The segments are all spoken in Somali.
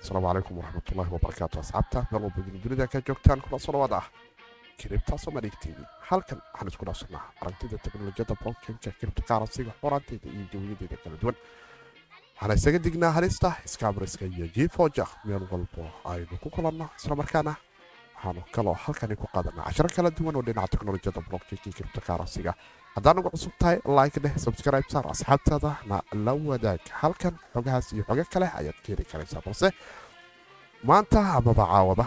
السلام عليكم ورحمة الله وبركاته أصحابتا meel walba dunida ka joogtaan kuna soo dhawaada kiribta Somali TV halkan waxaan isku dhaafsanaa aragtida teknolojiyadda blockchain-ka cryptocurrency-ga xoraanteeda iyo jawiyadeeda kala duwan waxaan isaga dignaa halista iskaamariska iyo jiifooja meel walbo aynu ku kulanno isla markaana waxaanu kaloo halkani ku qaadanaa casharo kala duwan oo dhinaca teknolojiyadda blockchain-ka iyo cryptocurrency-ga haddaan ugu cusub tahay like dheh subscribe saar asxaabtaadana la wadaag halkan xogahaas iyo xogo kale ayaad ka heli karaysaa balse maanta amaba caawada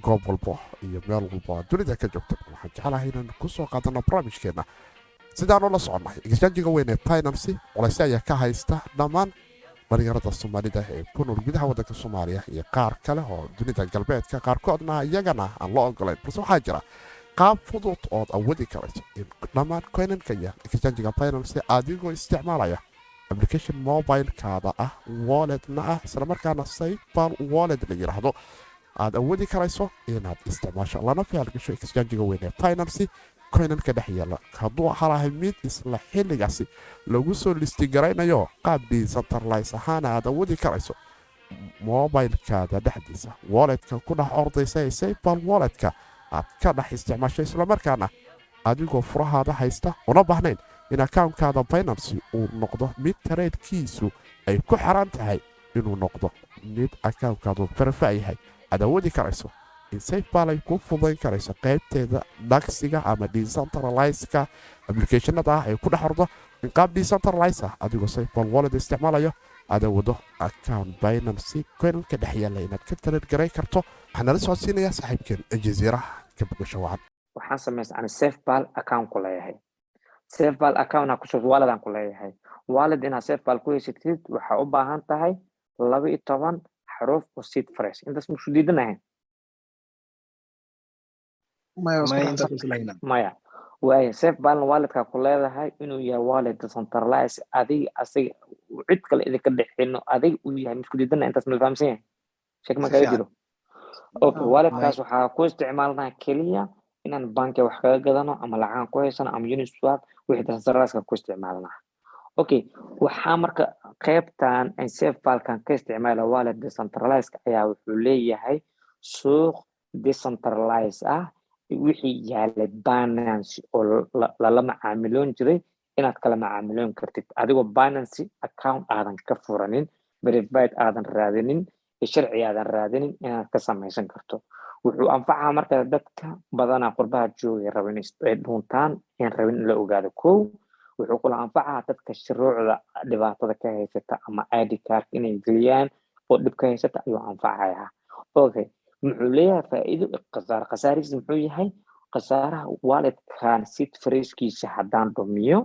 goob walbo iyo meel walbo dunida ka joogta waxaan jeclahay inaan ku soo qaadano barnaamijkeenna sidaanu la soconnay exchange-ga weyn ee Binance culays ayaa ka haysta dhammaan dhalinyarada Soomaalida ee ku nool gudaha waddanka Soomaaliya iyo qaar kale oo dunida galbeedka qaarkoodna iyagana aan loo ogolayn balse waxaa jira qaab fudud ood awoodi karayso in dhammaan coinanka iyo exchange-ga Binance adigoo isticmaalaya application mobile-kaada ah wallet-na ah isla markaana PayPal wallet la yiraahdo aad awoodi karayso inaad isticmaasho lana falgasho exchange-ga weyn ee Binance coinanka dhex yaala hadduu halahay mid isla xilligaasi lagu soo listi garaynayo qaab decentralized ahaan aad awoodi karayso mobile-kaada dhexdiisa wallet-ka ku dhex ordaysa ee PayPal wallet-ka aad ka dhex isticmaasho isla markaana adigoo furahaada haysta una baahnayn in account-kaada Binance uu noqdo mid trade-kiisu ay ku xiran tahay inuu noqdo mid account-kaadu verify yahay aad awoodi karayso in PayPal ay ku fudayn karayso qaybteeda dhaqsiga ama decentralized-ka application-ada ah ay ku dhex ordo in qaab decentralized ah adigoo PayPal wallet isticmaalayo aad awoodo account Binance coin-ka dhex yaala inaad ka trade garay karto waxaan nala socodsiinayaa saaxiibkeen Jazeera ka bogasho wacan waxaan sameystaa SafePal account ku leeyahay SafePal account ku soo wallet aan ku leeyahay wallet ina SafePal ku heshiid waxa u baahan tahay 12 xaruf oo seed phrase intaas muxuu diidanahay maya way SafePal wallet-ka ku leedahay inuu yahay wallet decentralized asiga cid kale idinka dhexino adig uu yahay muxuu diidanahay intaas ma fahamsan yahay sheek ma kaga jiro okay wallet-kaas waxa ku isticmaalnaa kaliya inaan banki wax kaga gadano ama lacag ku haysano ama Uniswap wixii decentralized ku isticmaalnaa okay waxa marka qaybtan aan SafePal-kan ka isticmaalo wallet decentralized ayaa wuxuu leeyahay suuq decentralized ah wixii yaala Binance oo la macaamiloon jiray inaad kala macaamiloon kartid adigoo Binance account aadan ka furanin verified aadan raadinin sharci aadan raadinin inaad ka samaysan karto wuxuu anfacaa marka dadka badanaa qurbaha jooga rabin ay dhuntaan in rabin la ogaado koow wuxuu kula anfacaa dadka shuruucda dhibaatada ka haysata ama ID card inay geliyaan oo dhib ka haysata ayuu anfacayaa okay muxuu leeyahay faa'iido khasaarihiisa muxuu yahay khasaaraha wallet-kan seed phrase-kiisa haddaan dhumiyo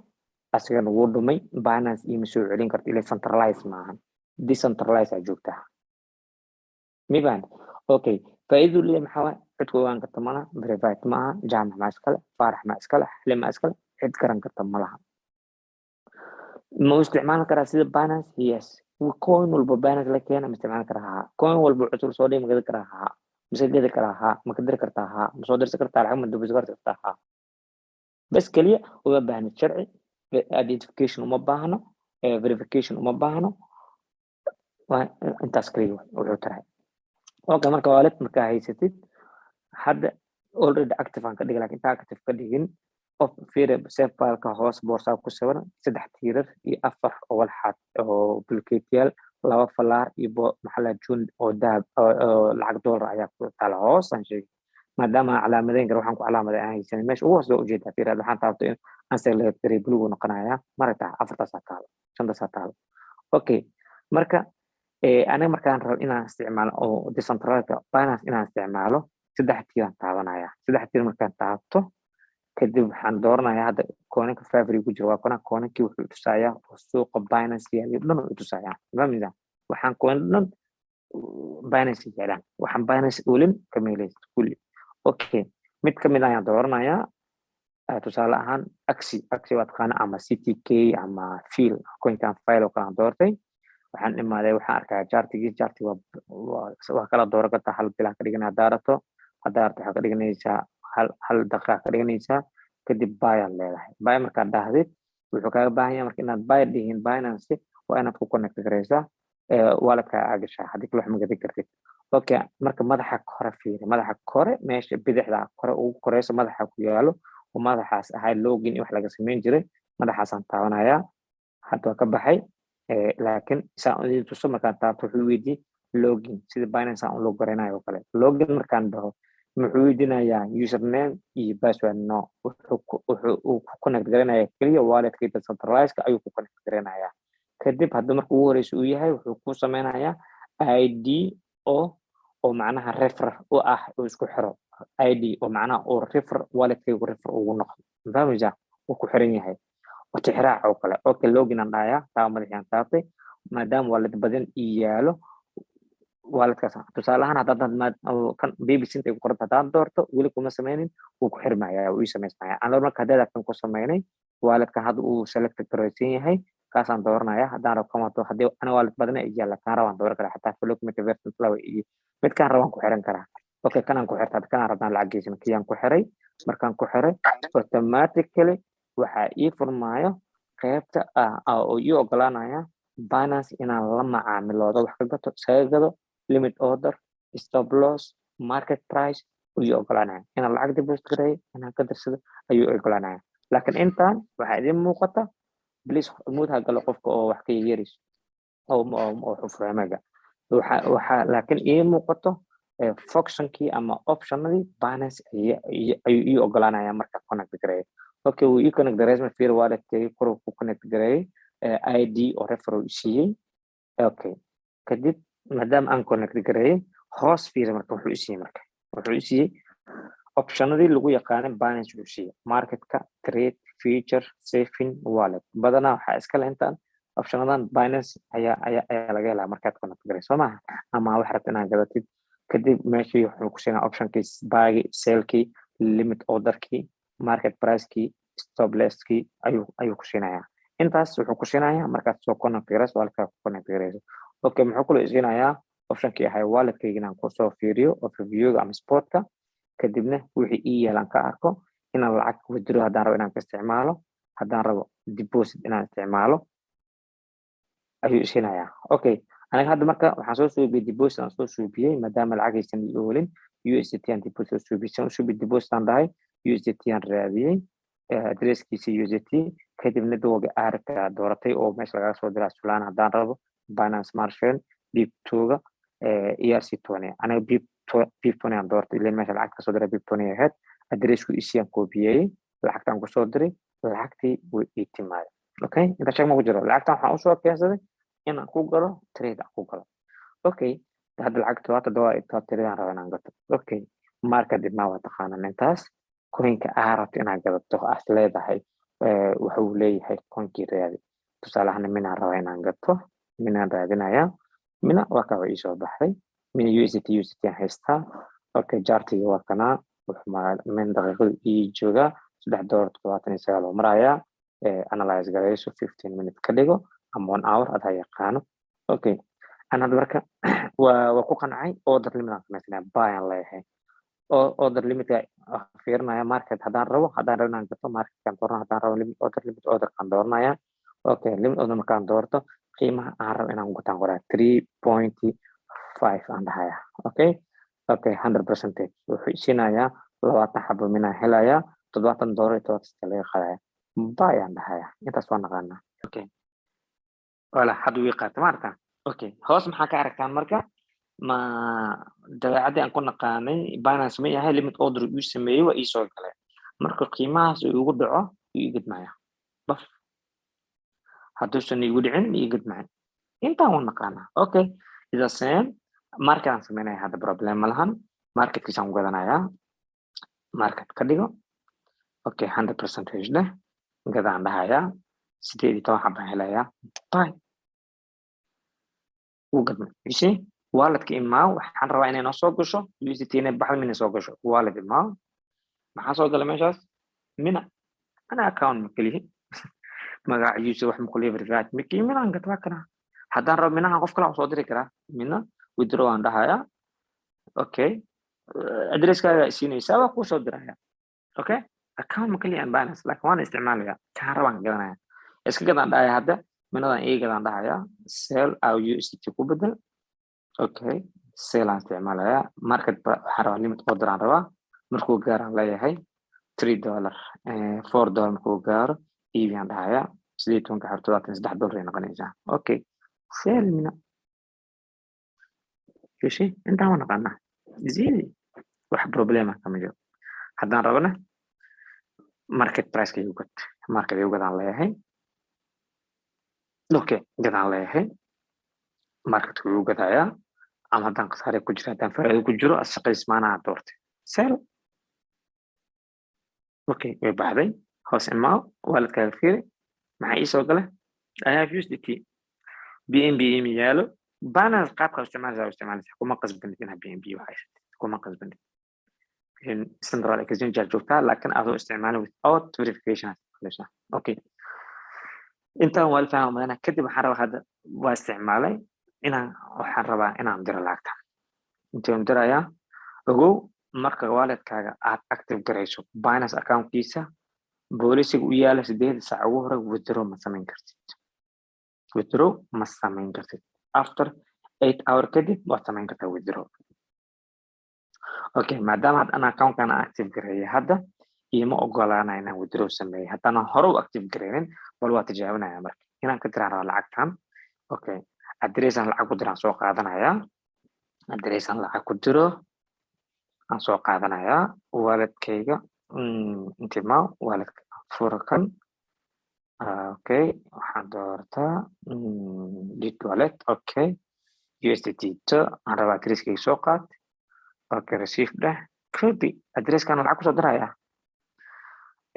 asagana wuu dhumay Binance ima soo celin karto ilaa centralized maahan decentralized joogtaa miban okay faa'iido leeyahay maxaa cid ku ogaan karta malaha verified maaha jaamac ma iskale faarax ma iskale xilli ma iskale cid garan karta malaha ma isticmaali karaa sida Binance yes coin walba Binance la keena ma isticmaali karaa coin walba cusub soo dhigay ma gadi karaa ma gadi karaa ma ka diri kartaa ma soo dirsan kartaa lacag ma dubis kartaa bas kaliya uga baahan sharci identification uma baahno verification uma baahno intaas kaliya wuxuu tahay okay marka wallet marka haysatid hadda already active aan ka dhigay laakiin active ka dhigin of fiire SafePal-ka hoos boorsa ku sawiran 3 tiirar iyo 4 oo walxad oo bulkeetiyaal 2 falaar iyo maxalla jun oo dahab oo lacag dollar ayaa ku taala hoos aan sheegay maadaama calaamadeyn gar waxaan ku calaamaday aan haysan meesha ugu hoos loo ujeedaa fiire waxaan taabtay aan select blue noqonaya marka 4 taalo 5 taalo okay marka aniga markaan rabo inaan isticmaalo oo decentralized Binance inaan isticmaalo 3 tiir aan taabanaya 3 tiir markaan taabto kadib waxaan dooranayaa hadda coin-ka favorite ku jiro waa coin-kii wuxuu tusayaa oo suuqa Binance yahay dhan uu tusayaa fahmaysaa waxaan coin dhan Binance yahay waxaan Binance ulin kameelay kulli okay mid kamid ah ayaan dooranayaa tusaale ahaan Axie waad qana ama CTK ama Feel coin-kan file oo kala doortay waxaan imaaday waxaan arkaa charti waa kala dooran kartaa hal bilaha ka dhiganaa daarato hadaarto waxa ka dhiganaysaa hal daqiiqo ka dhiganaysaa kadib buy aad leedahay buy markaad dhahdid wuxuu kaaga baahan yahay marka inaad buy dhihin Binance waa inaad ku connect gareysaa waaladka aa gashaa haddii kale wax ma gadan kartid okay marka madaxa kore fiiri madaxa kore meesha bidixda kore ugu koreyso madaxa ku yaalo oo madaxaas ahay login wax laga sameyn jiray madaxaasaan taabanayaa hadda waa ka baxay laakiin isaan idin tuso markaan taabto wuxuu weydiiyey login sida Binance aan loo garanayo kale login markaan dhaho muxuu weydiinayaa username iyo password no wuxuu ku connect garanayaa kaliya walletka decentralized ayuu ku connect garanayaa kadib hadda marka ugu horeysa uu yahay wuxuu ku sameynayaa ID oo macnaha refer u ah oo isku xiro ID oo macnaha oo refer walletkaygu refer ugu noqdo fahmaysaa uu ku xiran yahay وتحرع أو كلا أوكي لوجين عندها تاو مدحين تابتي مادام والد بدن إيالو والد كسا تسألها هذا ما كان بيبي سنتي قرط هذا دورته ولكم مسمينين وكحر معايا ويسمع معايا أنا لما كذا لكن كسمينين والد كهذا وسلكت التريسين هاي كاسان دورنا يا هذا رقم تو هذا أنا والد بدن إيالا كان روان دور كلا حتى فلوك متفرت تلاوي مت كان روان كحرن كلا أوكي كان كحرت هذا كان ربنا العجيز كيان كحري مركان كحري automatically waxa ii furmaayo qaybta oo ii ogolaanaya Binance inaan la macaamiloodo wax ka gato isaga gado limit order stop loss market price uu ii ogolaanaya inaan lacag deposit gareeyo inaan ka dirsado ayuu ogolaanaya laakiin intaan waxa idin muuqata please moodha galo qofka oo wax ka yeeris oo xuframaga waxa laakiin ii muuqato functionkii ama optionadii Binance ayuu ii ogolaanaya marka connect gareeyo okay we connect the resume fear wallet ku connect garay ID oo referral siiyay okay kadib madam aan connect garay hoos fear marka wuxuu siiyay optionadii lagu yaqaan Binance uu siiyay marketka trade feature saving wallet badana waxa iska leentaan optionadan Binance ayaa laga helaa markaad connect garay Soomaa ama wax rabta inaad gadatid kadib meeshii wuxuu ku siinaa optionkiis buy sell key limit order key market price key stop loss key ayuu ku siinayaa intaas wuxuu ku siinayaa markaad soo connect garayso walka ku connect garayso okay muxuu kula siinayaa optionkii ahay walletkayga inaan ku soo fiiriyo overview ama sportka kadibna wixii ii yeelan ka arko inaan lacag withdraw hadaan rabo inaan ka isticmaalo hadaan rabo deposit inaan isticmaalo ayuu siinayaa okay aniga hadda marka waxaan soo suubiyay deposit aan soo suubiyay maadaama lacagaysan ii oolin USDT aan deposit soo suubiyay deposit aan dhahay USDT aan raadiyay adresskiisa USDT kadibna dooga aarka dooratay oo meesha laga soo diraa Solana hadaan rabo Binance Smart Chain BIP2 ERC20 aniga BIP20 aan doortay ilaa meesha lacag ka soo diray BIP20 ahayd adresku isiyaan koobiyay lacagtaan ku soo diray lacagtii way ii timaad okay inta shaqo ma jiro lacagtaan waxaan u soo keensaday inaan ku galo trade aan ku galo okay hadda lacagta waa trade aan rabo inaan gato okay marka dibna waa taqaanaa intaas coinka aarabta inaad gadato as leedahay waxa uu leeyahay coinkii raadi tusaale ahaan minaan raba inaan gato minaan raadinaya mina waa ka way soo baxay mina USDT aan haystaa okay jartiga waa kana min daqiiqad ii jooga $3.29 oo maraya analyze garayso 15 minutes ka dhigo ama 1 hour aad yaqaano okay ana marka waa ku qancay order limit aan sameysnaa buy aan leeyahay order limit fiirnaya market hadaan rabo inaan gato market kan doorno hadaan rabo limit order kan doornaya okay limit order markaan doorto qiimaha aan rabo inaan gutaan qoraa 3.5 aan dhahaya okay 100% wuxuu siinayaa 20 xabo minaan helayaa $7 laga qaadaya buy aan dhahaya intaas waa naqaanaa okay wala had wii qaata marka okay hoos maxaa ka aragtaan marka ma dabeecadii aan ku naqaanay Binance ma yahay limit order uu sameeyay waa ii soo galay marka qiimahaas uu ugu dhaco ii gudmaya baf hadduusan igu dhicin ii gudmaya intaan waan naqaanaa okay ida same market aan sameynaya hadda problem ma lahan marketkiisaan u gadanayaa market ka dhigo okay 100% leh gadaan dhahayaa 18 xabaan helayaa bye وقدم ماشي والد كإما وحن ربع إنه نصوغ شو يوزيتين بحال من نصوغ شو والد ما حصوغ لما جاز منا أنا أكاون مكليه ما قاعد يوزي وح مكليه برجعت مكي منا أنقط واكنا حدا رب منا هنقف كلا وصادر كلا منا ويدرو عندها يا أوكي أدرس كذا سيني سوا كو صادر يا أوكي أكاون مكليه أن بانس لكن وانا استعماله يا كهربان قلنا إسكي كذا عندها هذا minadan iyagadaan dhahayaa sell au USDT ku bedel. Okay, sell aan isticmaalayaa. Market waxaan rabaa limit order aan rabaa. Markuu gaaraan leeyahay $3 $4 markuu gaaro iibiyaan dhahayaa. $18.73 ay noqonaysaa. Okay, sell mina. Kishi intaan waa naqaanaa. Easy. wax problema kama jiro. Haddaan rabana market price-ka igu gad. Market igu gadaan leeyahay. Okay, gadaan leeyahay. Market-ku igu gadayaa. Ama haddaan khasaare ku jiro, haddaan faa'iido ku jiro, shaqadiis maanaha doortay. Sell. Okay, way baxday. Hoos imaaw. Wallet-kaaga fiiri. maxaa ii soo gala? I have USDT. BNB ma yaalo. Binance qaabka isticmaalaysaa kuma qasbanid inaad BNB waxaysatid. Kuma qasbanid. Central Exchange aad joogtaa, laakiin adoo isticmaala without verification aad isticmaalaysaa. Okay. intaan waa fahmayna kadib waxaan rabaa hadda waa isticmaalay waxaan rabaa inaan diro lacagta. Intaan dirayaa ogow marka wallet-kaaga aad active garayso Binance account-kiisa boolisiga u yaala 8 saac ugu hore withdraw ma samayn kartid. Withdraw ma samayn kartid. After 8 hours kadib waad samayn kartaa withdraw. Okay, maadaama aan account-kan active gareeyay hadda ima ogolaanaya inaan withdraw sameeyo. Haddana hore u active gareynin bal waa tijaabinaya marka. Inaan ka diraan rabaa lacagtan. Okay, address-aan lacag ku diraan soo qaadanayaa. Address-aan lacag ku diro aan soo qaadanayaa wallet-kayga. Intimaa wallet furakan. Okay, waxaan doortaa dit wallet. Okay, USDT aan rabaa address-kayga soo qaad. Okay, receive dheh. Copy address-kan lacag ku soo dirayaa.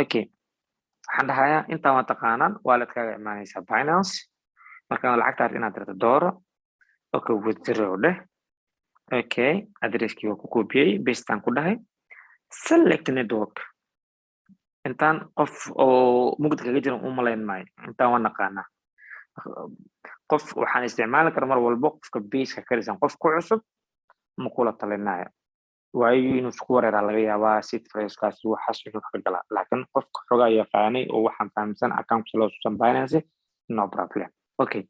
Okay, waxaan dhahayaa intaan waa taqaanaan wallet-kaaga imaanaysa Binance. Markaan lacagtaas inaad dirto dooro. Okay, withdraw dheh. Okay, address-kii waa ku koobiyey, paste-aan ku dhahay. Select network. Intaan qof oo mugdi kaga jira u malayn maayo. Intaan waa naqaanaa. Qof waxaan isticmaali karaa mar walbo qofka base-ka ka dhisan qof ku cusub ma kula talinaayo. waayo inuu isku wareeraa laga yaabaa seed phrase-kaas waxaas inuu ka galaa. Laakiin qofka xogaa yaqaanay oo waxaan fahamsan account-kiisa loo susan Binance no problem. Okay,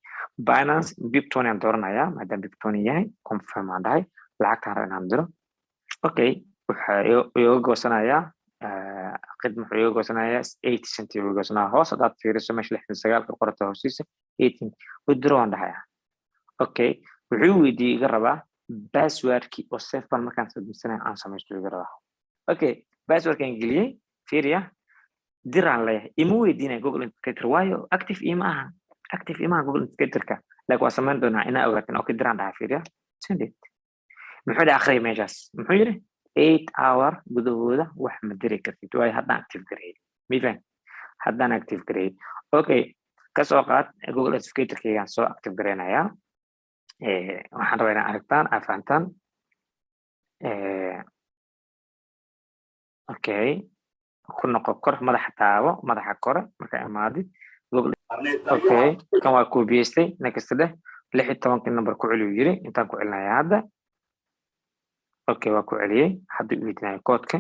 Binance Bip20 aan dooranayaa maadaama Bip20 yahay confirm aan dhahay lacagtaan rabo inaan diro. Okay, waxaa iga goosanayaa khidma wuxuu iga goosanayaa 80 cent iga goosanayaa hoos haddaad fiiriso meesha 69 ka qorata hoostiisa 18 withdraw aan dhahayaa. Okay, wuxuu weydiiyey iga rabaa password-kii oo safe ban markaan samaysanay aan samaysto iga rabaa. Okay, password-kaan geliyey fiiriya diraan leeyahay ima weydiinaya Google Authenticator waayo active ima aha. Active ima aha Google Authenticator-ka laakiin waa samayn doonaa inaa ogaatin. Okay, diraan dhahaa fiiriya send it. muxuu dhahay akhriya meeshaas muxuu yidhi 8 hour gudahooda wax ma diri kartid waayo haddaan active gareeyay. Mifan haddaan active gareeyay. Okay, ka soo qaad Google Authenticator-kaygaan soo active gareynayaa. waxaan rabaa inaan aragtaan fahantaan. Okay, ku noqo kor madaxa taabo madaxa kore markaa imaadid Google. Okay, kan waa koobiyeystay next dheh 16 number ku celiyo yiri intaan ku celinayaa hadda. Okay, waa ku celiyey hadda uu weydiinaya koodka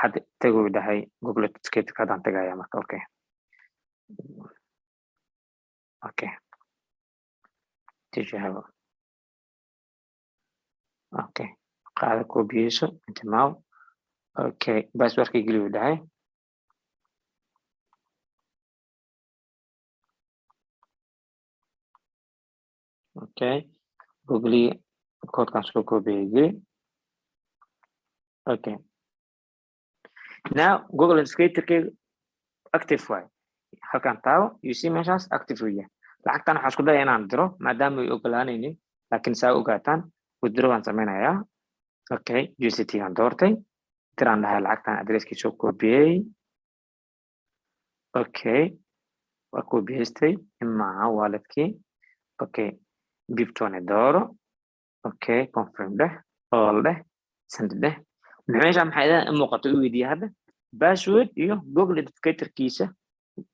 hadda tagoo dhahay Google Authenticator hadaan tagayaa marka. Okay, okay tijaabo. Okay, qaada koobiyeyso intimaaw. Okay, password-kii geliyo dhahay. Okay, Google koodkaan soo koobiyey geli. Okay, now Google Authenticator-kayga active waay. halkaan taabo you see meeshaas active uu yahay. lacagtan waxaan isku daya inaan diro maadaama ay ogolaanaynin laakiin saa ogaataan withdraw aan samaynayaa. Okay, USDT aan doortay diraan dhahay lacagtan address-kii soo koobiyey. Okay, waa koobiyeystay imaa wallet-kii. Okay, Bip20 dooro. Okay, confirm dheh all dheh send dheh. meesha maxay idin muuqato u weydiiyay hadda password iyo Google Authenticator-kiisa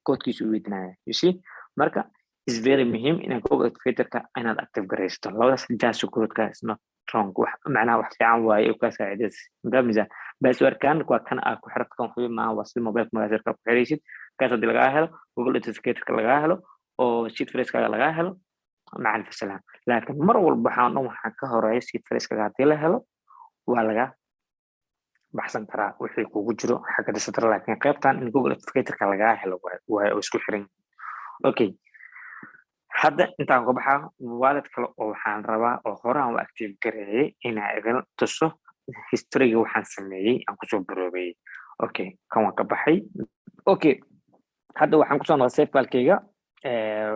koodkiisa u weydiinaya. You see marka is very muhiim inaad Google Authenticator-ka inaad active garaysto. labadaas jaaso koodka is not wrong. wax macnaha wax fiican waaye oo ka saacideys. Damisa password-kan waa kan aad ku xirto confirm ma waa si mobile magaasirka ku xiraysid. kaas hadii laga helo Google Authenticator-ka laga helo oo seed phrase-kaaga lagaa helo maca alf salaam laakiin mar walba waxaa ka horeeya seed phrase-kaaga haddii la helo waa laga baxsan karaa wixii kugu jiro xagga disatar laakiin qaybtan in Google Authenticator-ka lagaa helo waa isku xiran okay hadda intaan ka baxaa wallet kale oo waxaan rabaa oo hore aan u active gareeyay inaan idin tuso history-ga waxaan sameeyay aan kusoo baroobay okay kan waan ka baxay okay hadda waxaan kusoo noqday safebalkayga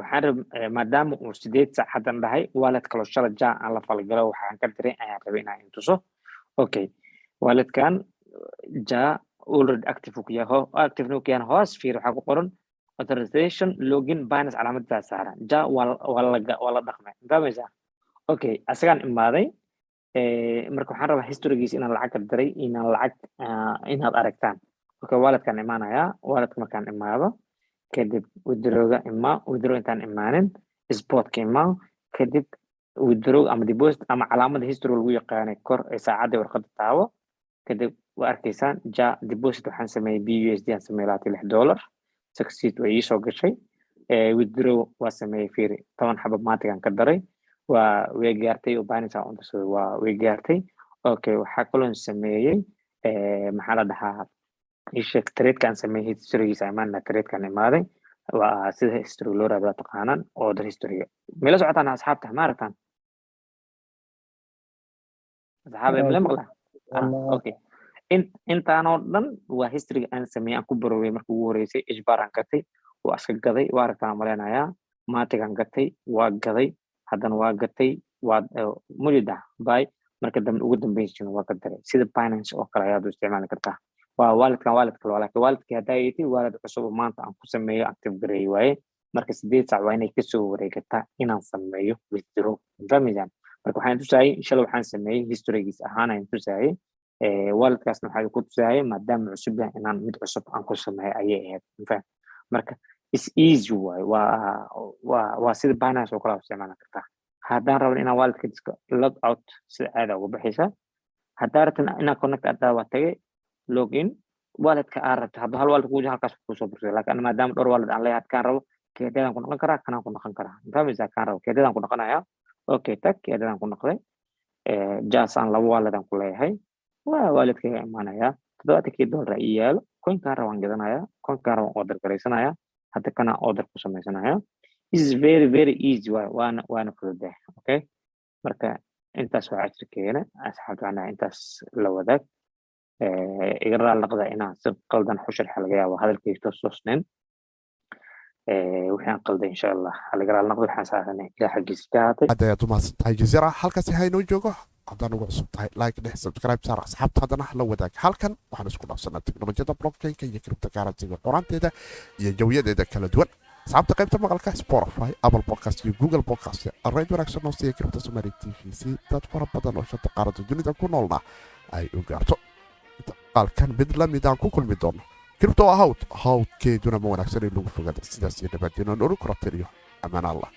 waxaan maadaama uu 8 saac haddan dhahay wallet kale oo shala jaa aan la falgalo waxaan ka diray ayaan rabay inaan idin tuso okay walletkan jaa already active ku yahay active ku yahay hoos fiir waxaa ku qoran authorization login Binance calaamada saaran jaa wala dhaqmay fahmaysa okay asagaan imaaday marka waxaan rabaa historygiisa inaan lacag ka diray inaad aragtaan okay walletkan imaanaya walletka markaan imaado kadib withdraw intaan imaanin sportka imaa kadib withdraw ama deposit ama calaamada history lagu yaqaanay kor ee saacadda warqadda taawo kadib waa arkaysaan ja deposit waxaan sameeyay BUSD aan sameeyay $6 succeed way ii soo gashay withdraw waa sameeyay fiiri 10 xabad maatigan ka daray waa way gaartay oo Binance aan u waa way gaartay okay waxaa kaloo sameeyay maxaa la dhahaa isha trade-kan sameeyay history-giisa amaana trade-kan imaaday waa sida history loo raado taqaanan order history meel socotaan asxaabta ma aragtaan asxaabay meel maqla okay intaan oo dhan waa history aan sameeyay aan ku baroobay markii ugu horeysay ijbaar aan gatay waa iska gaday waa aragtaan maleenayaa maatigan gatay waa gaday haddana waa gatay waa mujida bay marka dambe ugu dambeysay waa ka daray sida Binance oo kale ayaad u isticmaali kartaa waa wallet kale laakiin walletka hadda ay tahay wallet cusub maanta aan ku sameeyo active gareey waaye marka 8 saac waa inay ka soo wareegtaa inaan sameeyo withdraw fahmayaan marka waxaan tusayay inshallah waxaan sameeyay historygiis ahaan aan tusayay walletkaasna waxaa ku tusayay maadaama cusub yahay inaan mid cusub aan ku sameeyo ayay ahayd faham marka is easy waa sida Binance oo kale u isticmaali kartaa haddaan rabo inaan walletka log out sida aad ugu baxaysa haddaan rabto inaan connect adaa waa tagay login walletka aan rabto hadda hal wallet kugu halkaas ku soo bursay laakiin maadaama dhowr wallet aan leeyahay kan rabo keedaan ku noqon karaa kanaan ku noqon karaa fahmaysaa kan rabo keedaan ku noqonayaa okay tag keedaan ku noqday jaasaan laba wallet aan ku leeyahay waa walletkayga imaanayaa $70 ay yaalo coin-kaan rabaan gadanayaa coin-kaan rabaan order garaysanayaa hadda kana order ku samaysanayaa is very very easy waana fududahay okay marka intaas waa casharkeena asxaabta intaas la wadaag iga raali noqda inaan si qaldan u sharxo laga yaabo hadalkayga toosnayn waxaan qalday insha Allah laga raali noqdo waxaan saaranay ilaa xagiisa ka haatay hadda aad u mahadsantahay jazeera halkaasi haynoo joogo haddaan ugu cusub tahay like dheh subscribe saar asxaabta haddana la wadaag halkan waxaan isku dhaafsanaa teknolojiyada blockchain-ka iyo cryptocurrency-ga qoranteeda iyo jawiyadeeda kala duwan asxaabta qaybta maqalka Spotify Apple Podcast iyo Google Podcast array wanaagsan oo siiya Crypto Somali TV si dad fara badan oo shanta qaarada dunida ku noolna ay u gaarto halkan mid la mid aan ku kulmi doono crypto hawdkeeduna ma wanaagsan in lagu fogaado sidaas iyo nabadgelyo nolol korotiriyo amaan Allah